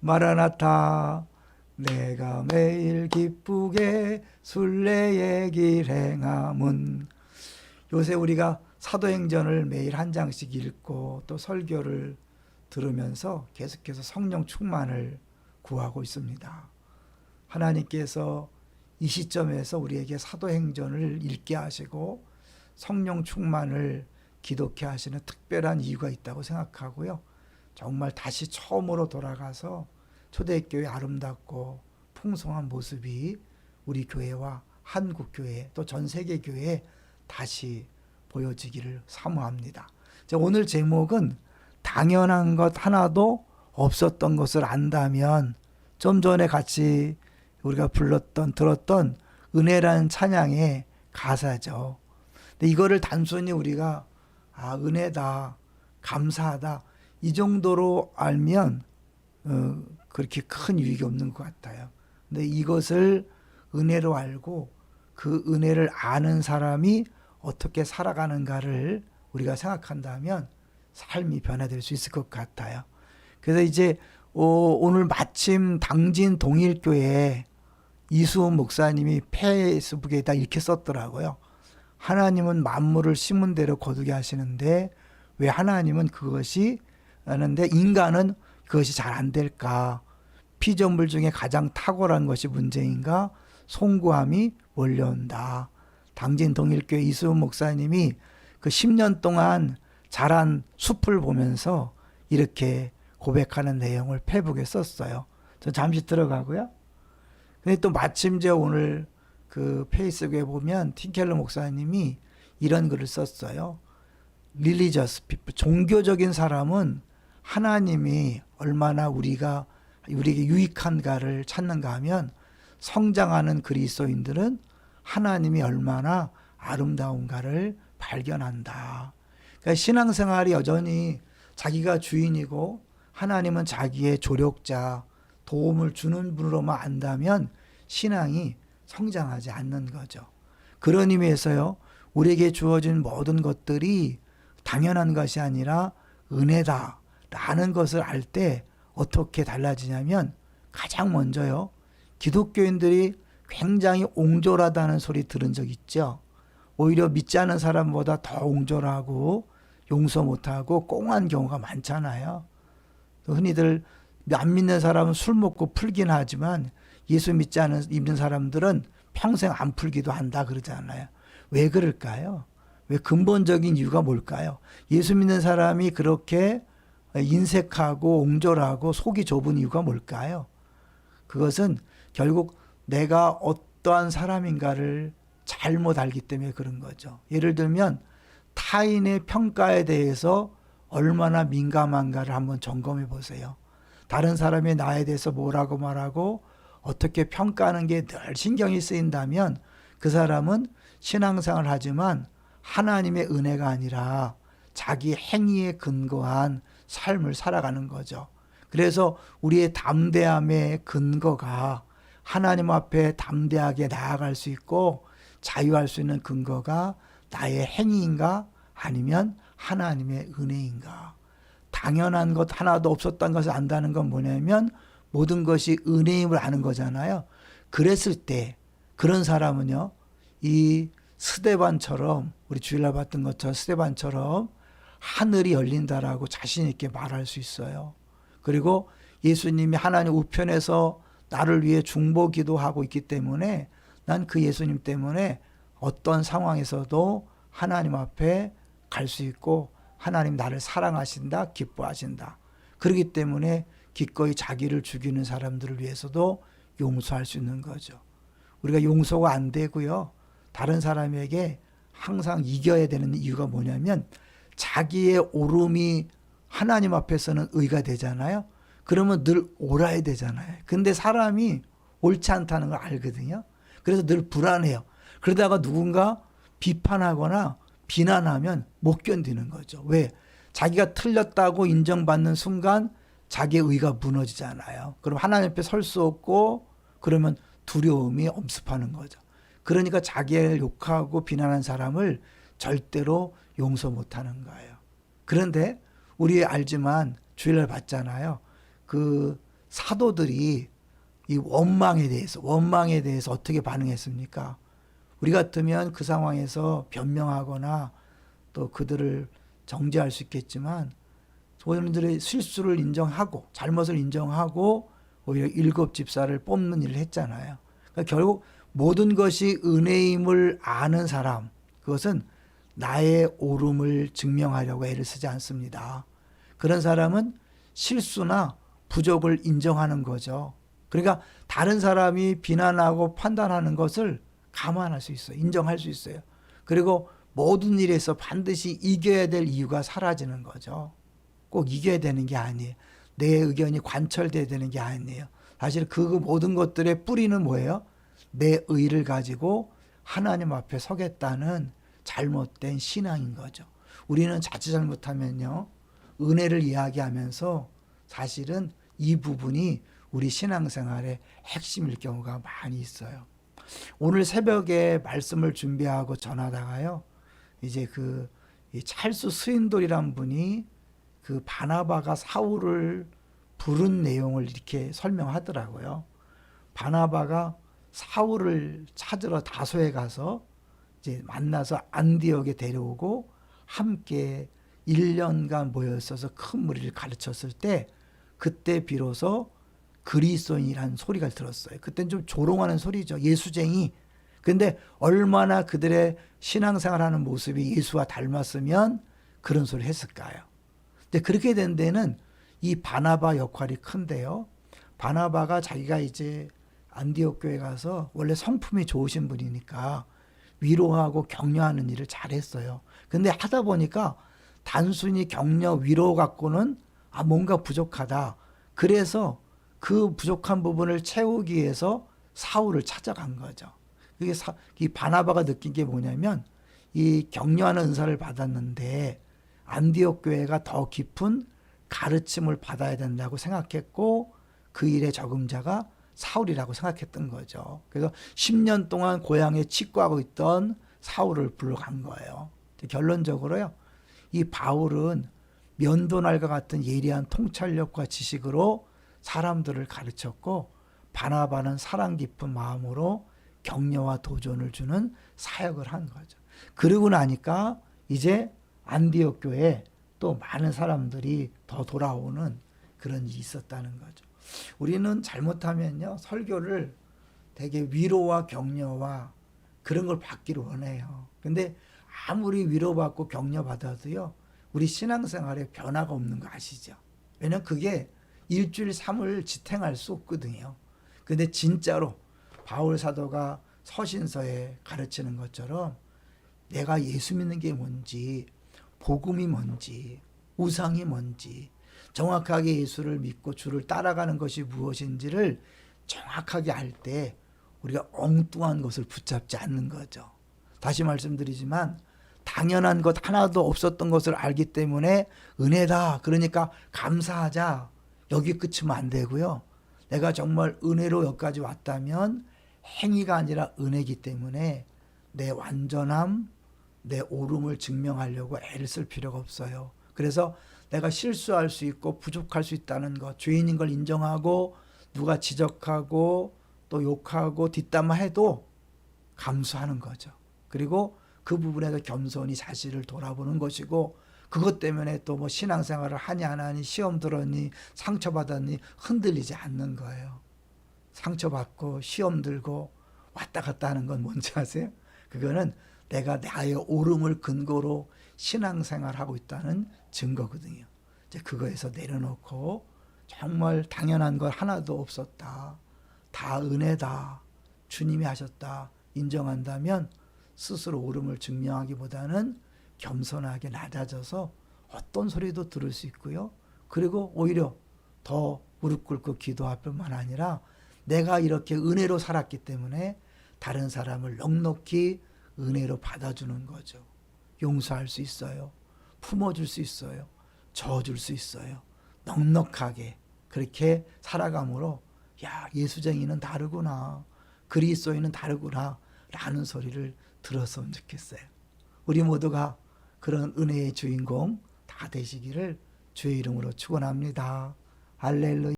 마라나타 내가 매일 기쁘게 순례의 길 행함은. 요새 우리가 사도행전을 매일 한 장씩 읽고 또 설교를 들으면서 계속해서 성령 충만을 구하고 있습니다. 하나님께서 이 시점에서 우리에게 사도행전을 읽게 하시고 성령 충만을 기도케 하시는 특별한 이유가 있다고 생각하고요. 정말 다시 처음으로 돌아가서 초대교회 아름답고 풍성한 모습이 우리 교회와 한국 교회 또 전 세계 교회에 다시 보여지기를 사모합니다. 오늘 제목은 당연한 것 하나도 없었던 것을 안다면, 좀 전에 같이 우리가 들었던 은혜라는 찬양의 가사죠. 근데 이거를 단순히 우리가 은혜다, 감사하다 이 정도로 알면 그렇게 큰 유익이 없는 것 같아요. 근데 이것을 은혜로 알고 그 은혜를 아는 사람이 어떻게 살아가는가를 우리가 생각한다면 삶이 변화될 수 있을 것 같아요. 그래서 이제 오늘 마침 당진 동일교회 이수훈 목사님이 페이스북에다 이렇게 썼더라고요. 하나님은 만물을 심은 대로 거두게 하시는데 왜 하나님은 그것이 하는데 인간은 그것이 잘 안 될까? 피조물 중에 가장 탁월한 것이 문제인가? 송구함이 몰려온다. 당진 동일교회 이수훈 목사님이 그 10년 동안 자란 숲을 보면서 이렇게 고백하는 내용을 페이북에 썼어요. 저 잠시 들어가고요. 근데 또 마침 오늘 그 페이스북에 보면 팀켈러 목사님이 이런 글을 썼어요. Religious people, 종교적인 사람은 하나님이 얼마나 우리에게 유익한가를 찾는가 하면, 성장하는 그리스도인들은 하나님이 얼마나 아름다운가를 발견한다. 그러니까 신앙생활이 여전히 자기가 주인이고 하나님은 자기의 조력자, 도움을 주는 분으로만 안다면 신앙이 성장하지 않는 거죠. 그런 의미에서요, 우리에게 주어진 모든 것들이 당연한 것이 아니라 은혜다 라는 것을 알 때 어떻게 달라지냐면, 가장 먼저요, 기독교인들이 굉장히 옹졸하다는 소리 들은 적 있죠. 오히려 믿지 않은 사람보다 더 옹졸하고 용서 못하고 꽁한 경우가 많잖아요. 흔히들 안 믿는 사람은 술 먹고 풀긴 하지만 예수 믿는 사람들은 평생 안 풀기도 한다 그러잖아요. 왜 그럴까요? 왜 근본적인 이유가 뭘까요? 예수 믿는 사람이 그렇게 인색하고 옹졸하고 속이 좁은 이유가 뭘까요? 그것은 결국 내가 어떠한 사람인가를 잘못 알기 때문에 그런 거죠. 예를 들면 타인의 평가에 대해서 얼마나 민감한가를 한번 점검해 보세요. 다른 사람이 나에 대해서 뭐라고 말하고 어떻게 평가하는 게 늘 신경이 쓰인다면 그 사람은 신앙생활을 하지만 하나님의 은혜가 아니라 자기 행위에 근거한 삶을 살아가는 거죠. 그래서 우리의 담대함의 근거가 하나님 앞에 담대하게 나아갈 수 있고 자유할 수 있는 근거가 나의 행위인가 아니면 하나님의 은혜인가. 당연한 것 하나도 없었던 것을 안다는 건 뭐냐면 모든 것이 은혜임을 아는 거잖아요. 그랬을 때 그런 사람은요, 이 스데반처럼, 우리 주일날 봤던 것처럼 스데반처럼 하늘이 열린다라고 자신 있게 말할 수 있어요. 그리고 예수님이 하나님 우편에서 나를 위해 중보 기도하고 있기 때문에 난 그 예수님 때문에 어떤 상황에서도 하나님 앞에 갈 수 있고 하나님 나를 사랑하신다, 기뻐하신다. 그렇기 때문에 기꺼이 자기를 죽이는 사람들을 위해서도 용서할 수 있는 거죠. 우리가 용서가 안 되고요, 다른 사람에게 항상 이겨야 되는 이유가 뭐냐면 자기의 옳음이 하나님 앞에서는 의가 되잖아요. 그러면 늘 옳아야 되잖아요. 근데 사람이 옳지 않다는 걸 알거든요. 그래서 늘 불안해요. 그러다가 누군가 비판하거나 비난하면 못 견디는 거죠. 왜? 자기가 틀렸다고 인정받는 순간 자기의 의가 무너지잖아요. 그럼 하나님 앞에 설 수 없고 그러면 두려움이 엄습하는 거죠. 그러니까 자기를 욕하고 비난한 사람을 절대로 용서 못하는 거예요. 그런데 우리 알지만 주일날 봤잖아요. 그 사도들이 이 원망에 대해서 어떻게 반응했습니까? 우리 같으면 그 상황에서 변명하거나 또 그들을 정죄할 수 있겠지만 본인들의 실수를 인정하고 잘못을 인정하고 오히려 7집사를 뽑는 일을 했잖아요. 그러니까 결국 모든 것이 은혜임을 아는 사람, 그것은 나의 옳음을 증명하려고 애를 쓰지 않습니다. 그런 사람은 실수나 부족을 인정하는 거죠. 그러니까 다른 사람이 비난하고 판단하는 것을 감안할 수 있어요. 인정할 수 있어요. 그리고 모든 일에서 반드시 이겨야 될 이유가 사라지는 거죠. 꼭 이겨야 되는 게 아니에요. 내 의견이 관철돼야 되는 게 아니에요. 사실 그 모든 것들의 뿌리는 뭐예요? 내 의를 가지고 하나님 앞에 서겠다는 잘못된 신앙인 거죠. 우리는 자칫 잘못하면요, 은혜를 이야기하면서 사실은 이 부분이 우리 신앙생활의 핵심일 경우가 많이 있어요. 오늘 새벽에 말씀을 준비하고 전하다가요, 이제 이 찰수 스윈돌이란 분이 그 바나바가 사울을 부른 내용을 이렇게 설명하더라고요. 바나바가 사울을 찾으러 다소에 가서 이제 만나서 안디옥에 데려오고 함께 1년간 모여 있어서 큰 무리를 가르쳤을 때 그때 비로소 그리스도인이라는 소리가 들었어요. 그때는 좀 조롱하는 소리죠. 예수쟁이. 근데 얼마나 그들의 신앙생활하는 모습이 예수와 닮았으면 그런 소리 했을까요? 근데 그렇게 된 데는 이 바나바 역할이 큰데요. 바나바가 자기가 이제 안디옥 교회 가서 원래 성품이 좋으신 분이니까 위로하고 격려하는 일을 잘했어요. 근데 하다 보니까 단순히 격려 위로 갖고는 뭔가 부족하다. 그래서 그 부족한 부분을 채우기 위해서 사울을 찾아간 거죠. 그게 이 바나바가 느낀 게 뭐냐면 이 격려하는 은사를 받았는데 안디옥 교회가 더 깊은 가르침을 받아야 된다고 생각했고 그 일의 적임자가 사울이라고 생각했던 거죠. 그래서 10년 동안 고향에 직구하고 있던 사울을 불러간 거예요. 결론적으로요, 이 바울은 면도날과 같은 예리한 통찰력과 지식으로 사람들을 가르쳤고 바나바는 사랑 깊은 마음으로 격려와 도전을 주는 사역을 한 거죠. 그러고 나니까 이제 안디옥 교회에 또 많은 사람들이 더 돌아오는 그런 일이 있었다는 거죠. 우리는 잘못하면요, 설교를 되게 위로와 격려와 그런 걸 받기를 원해요. 근데 아무리 위로받고 격려받아도요, 우리 신앙생활에 변화가 없는 거 아시죠? 왜냐면 그게 일주일 3일 지탱할 수 없거든요. 근데 진짜로 바울 사도가 서신서에 가르치는 것처럼 내가 예수 믿는 게 뭔지, 복음이 뭔지, 우상이 뭔지, 정확하게 예수를 믿고 주를 따라가는 것이 무엇인지를 정확하게 알 때 우리가 엉뚱한 것을 붙잡지 않는 거죠. 다시 말씀드리지만 당연한 것 하나도 없었던 것을 알기 때문에 은혜다. 그러니까 감사하자. 여기 끝이면 안 되고요. 내가 정말 은혜로 여기까지 왔다면 행위가 아니라 은혜이기 때문에 내 완전함, 내 옳음을 증명하려고 애를 쓸 필요가 없어요. 그래서 내가 실수할 수 있고 부족할 수 있다는 것, 죄인인 걸 인정하고 누가 지적하고 또 욕하고 뒷담화해도 감수하는 거죠. 그리고 그 부분에서 겸손히 자신을 돌아보는 것이고 그것 때문에 또 뭐 신앙생활을 하니 안 하니 시험 들었니 상처받았니 흔들리지 않는 거예요. 상처받고 시험 들고 왔다 갔다 하는 건 뭔지 아세요? 그거는 내가 나의 옳음을 근거로 신앙생활하고 있다는 증거거든요. 이제 그거에서 내려놓고 정말 당연한 것 하나도 없었다. 다 은혜다. 주님이 하셨다. 인정한다면 스스로 옳음을 증명하기보다는 겸손하게 낮아져서 어떤 소리도 들을 수 있고요. 그리고 오히려 더 무릎 꿇고 기도할 뿐만 아니라 내가 이렇게 은혜로 살았기 때문에 다른 사람을 넉넉히 은혜로 받아주는 거죠. 용서할 수 있어요. 품어줄 수 있어요. 저어줄 수 있어요. 넉넉하게 그렇게 살아감으로 야, 예수쟁이는 다르구나. 그리스도인은 다르구나. 라는 소리를 들었으면 좋겠어요. 우리 모두가 그런 은혜의 주인공 다 되시기를 주의 이름으로 축원합니다. 할렐루야.